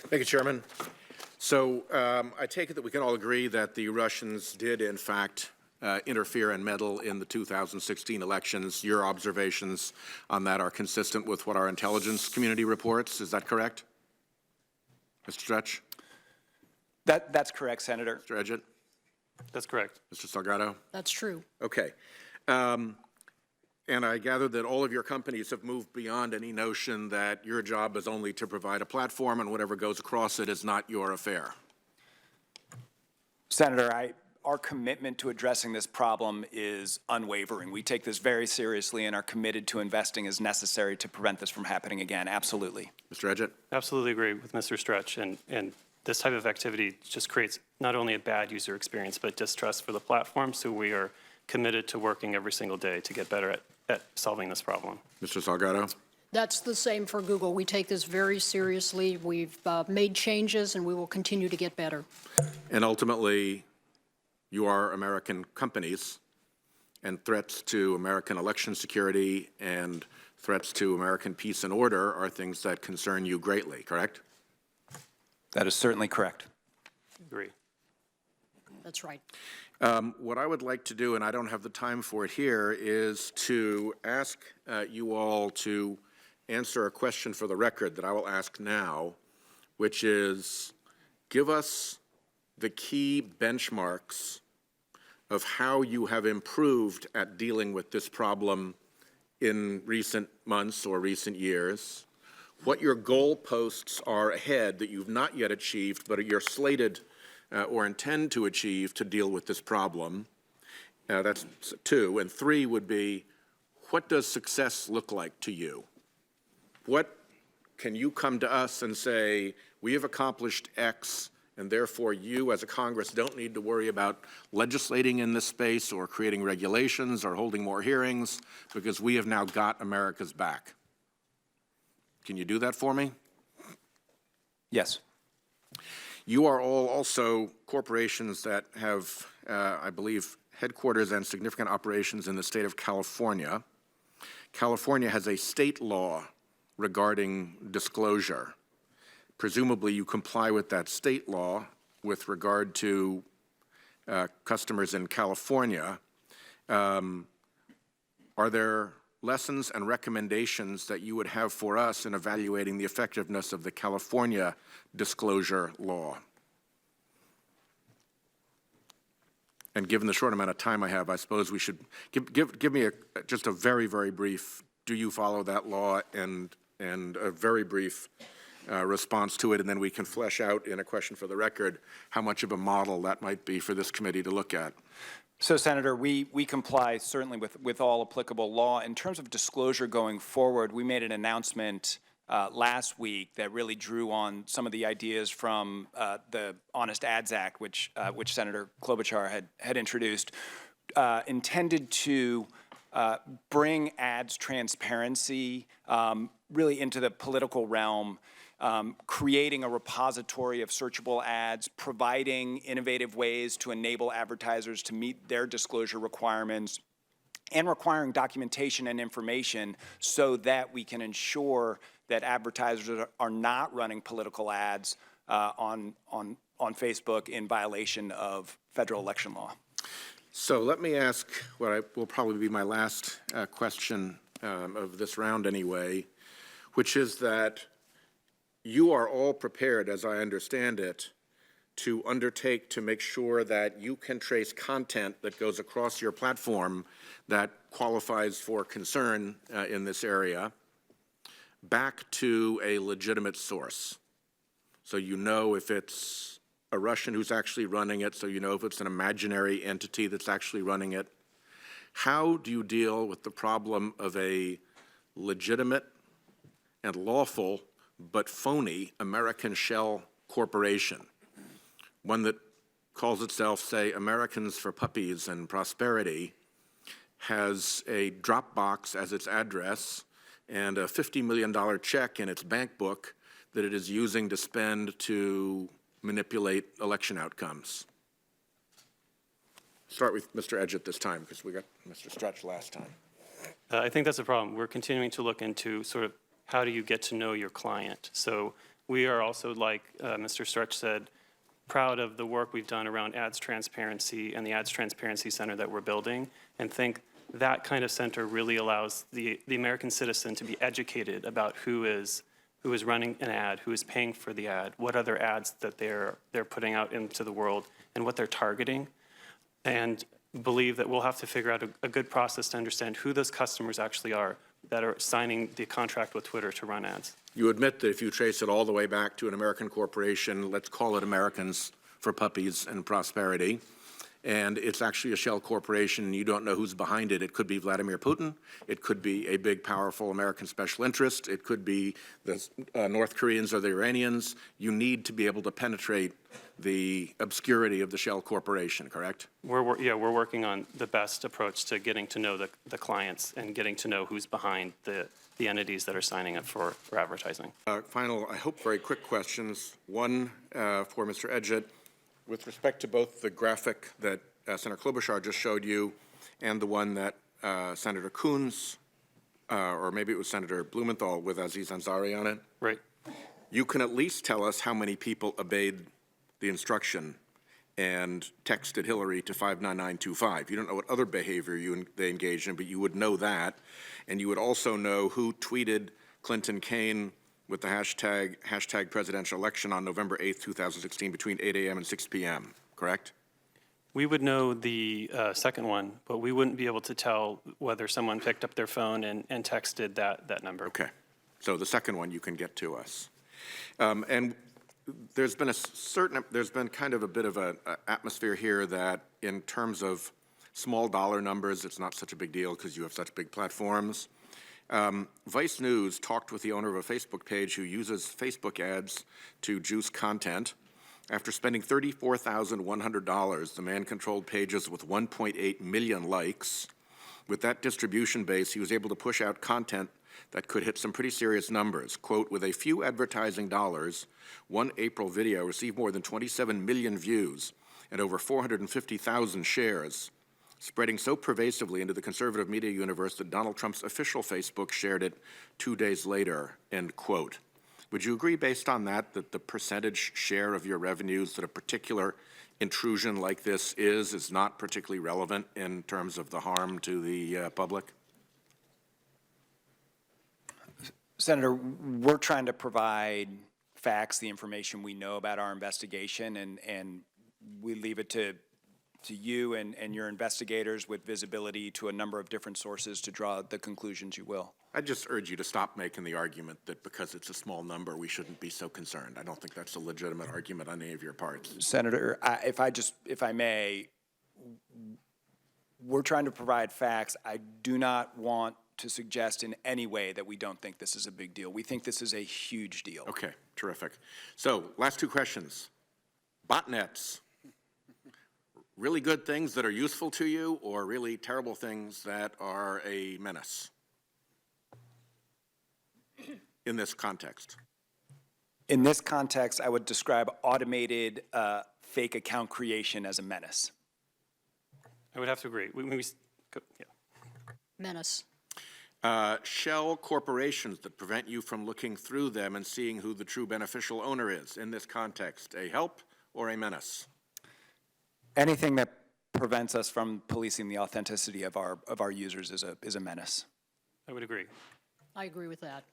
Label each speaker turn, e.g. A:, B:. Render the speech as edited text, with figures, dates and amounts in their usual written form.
A: Thank you, Chairman. So I take it that we can all agree that the Russians did, in fact, interfere and meddle in the 2016 elections. Your observations on that are consistent with what our intelligence community reports. Is that correct? Mr. Stretch?
B: That's correct, Senator.
A: Mr. Edgett?
C: That's correct.
A: Mr. Salgado?
D: That's true.
A: Okay. And I gather that all of your companies have moved beyond any notion that your job is only to provide a platform and whatever goes across it is not your affair.
B: Senator, our commitment to addressing this problem is unwavering. We take this very seriously and are committed to investing as necessary to prevent this from happening again. Absolutely.
A: Mr. Edgett?
C: Absolutely agree with Mr. Stretch. And this type of activity just creates not only a bad user experience, but distrust for the platform. So we are committed to working every single day to get better at solving this problem.
A: Mr. Salgado?
D: That's the same for Google. We take this very seriously. We've made changes, and we will continue to get better.
A: And ultimately, you are American companies, and threats to American election security and threats to American peace and order are things that concern you greatly, correct?
B: That is certainly correct.
C: Agree.
D: That's right.
A: What I would like to do, and I don't have the time for it here, is to ask you all to answer a question for the record that I will ask now, which is, give us the key benchmarks of how you have improved at dealing with this problem in recent months or recent years, what your goalposts are ahead that you've not yet achieved but you're slated or intend to achieve to deal with this problem. That's 2. And 3 would be, what does success look like to you? What can you come to us and say, we have accomplished X, and therefore you as a Congress don't need to worry about legislating in this space or creating regulations or holding more hearings because we have now got America's back. Can you do that for me?
B: Yes.
A: You are all also corporations that have, I believe, headquarters and significant operations in the state of California. California has a state law regarding disclosure. Presumably you comply with that state law with regard to customers in California. Are there lessons and recommendations that you would have for us in evaluating the effectiveness of the California disclosure law? And given the short amount of time I have, I suppose we should give me just a very, very brief, do you follow that law, and a very brief response to it, and then we can flesh out in a question for the record how much of a model that might be for this committee to look at.
B: So, Senator, we comply certainly with all applicable law. In terms of disclosure going forward, we made an announcement last week that really drew on some of the ideas from the Honest Ads Act, which Senator Klobuchar had introduced, intended to bring ads transparency really into the political realm, creating a repository of searchable ads, providing innovative ways to enable advertisers to meet their disclosure requirements, and requiring documentation and information so that we can ensure that advertisers are not running political ads on Facebook in violation of federal election law.
A: So let me ask what will probably be my last question of this round anyway, which is that you are all prepared, as I understand it, to undertake to make sure that you can trace content that goes across your platform that qualifies for concern in this area back to a legitimate source. So you know if it's a Russian who's actually running it, so you know if it's an imaginary entity that's actually running it. How do you deal with the problem of a legitimate and lawful but phony American shell corporation, one that calls itself, say, Americans for Puppies and Prosperity, has a Dropbox as its address and a $50 million check in its bank book that it is using to spend to manipulate election outcomes? Start with Mr. Edgett this time, because we got Mr. Stretch last time.
C: I think that's a problem. We're continuing to look into sort of how do you get to know your client. So we are also, like Mr. Stretch said, proud of the work we've done around ads transparency and the ads transparency center that we're building, and think that kind of center really allows the American citizen to be educated about who is running an ad, who is paying for the ad, what other ads that they're putting out into the world, and what they're targeting. And believe that we'll have to figure out a good process to understand who those customers actually are that are signing the contract with Twitter to run ads.
A: You admit that if you trace it all the way back to an American corporation, let's call it Americans for Puppies and Prosperity, and it's actually a shell corporation, and you don't know who's behind it. It could be Vladimir Putin. It could be a big, powerful American special interest. It could be the North Koreans or the Iranians. You need to be able to penetrate the obscurity of the shell corporation, correct?
C: We're working on the best approach to getting to know the clients and getting to know who's behind the entities that are signing up for advertising.
A: Final, I hope, very quick questions. One for Mr. Edgett. With respect to both the graphic that Senator Klobuchar just showed you and the one that Senator Coons, or maybe it was Senator Blumenthal with Aziz Ansari on it.
C: Right.
A: You can at least tell us how many people obeyed the instruction and texted Hillary to 59925. You don't know what other behavior they engaged in, but you would know that. And you would also know who tweeted Clinton Kane with the hashtag presidential election on November 8th, 2016, between 8 a.m. and 6 p.m., correct?
C: We would know the second one, but we wouldn't be able to tell whether someone picked up their phone and texted that number.
A: Okay. So the second one you can get to us. And there's been kind of a bit of an atmosphere here that in terms of small dollar numbers, it's not such a big deal because you have such big platforms. Vice News talked with the owner of a Facebook page who uses Facebook ads to juice content. After spending $34,100, the man controlled pages with 1.8 million likes. With that distribution base, he was able to push out content that could hit some pretty serious numbers. Quote, with a few advertising dollars, one April video received more than 27 million views and over 450,000 shares, spreading so pervasively into the conservative media universe that Donald Trump's official Facebook shared it 2 days later, end quote. Would you agree based on that the percentage share of your revenues that a particular intrusion like this is not particularly relevant in terms of the harm to the public?
B: Senator, we're trying to provide facts, the information we know about our investigation, and we leave it to you and your investigators with visibility to a number of different sources to draw the conclusions you will.
A: I just urge you to stop making the argument that because it's a small number, we shouldn't be so concerned. I don't think that's a legitimate argument on any of your parts.
B: Senator, if I may, we're trying to provide facts. I do not want to suggest in any way that we don't think this is a big deal. We think this is a huge deal.
A: Okay, terrific. So, last two questions. Botnets. Really good things that are useful to you, or really terrible things that are a menace in this context?
B: In this context, I would describe automated fake account creation as a menace.
C: I would have to agree. Yeah.
D: Menace.
A: Shell corporations that prevent you from looking through them and seeing who the true beneficial owner is. In this context, a help or a menace?
B: Anything that prevents us from policing the authenticity of our users is a menace.
C: I would agree.
D: I agree with that.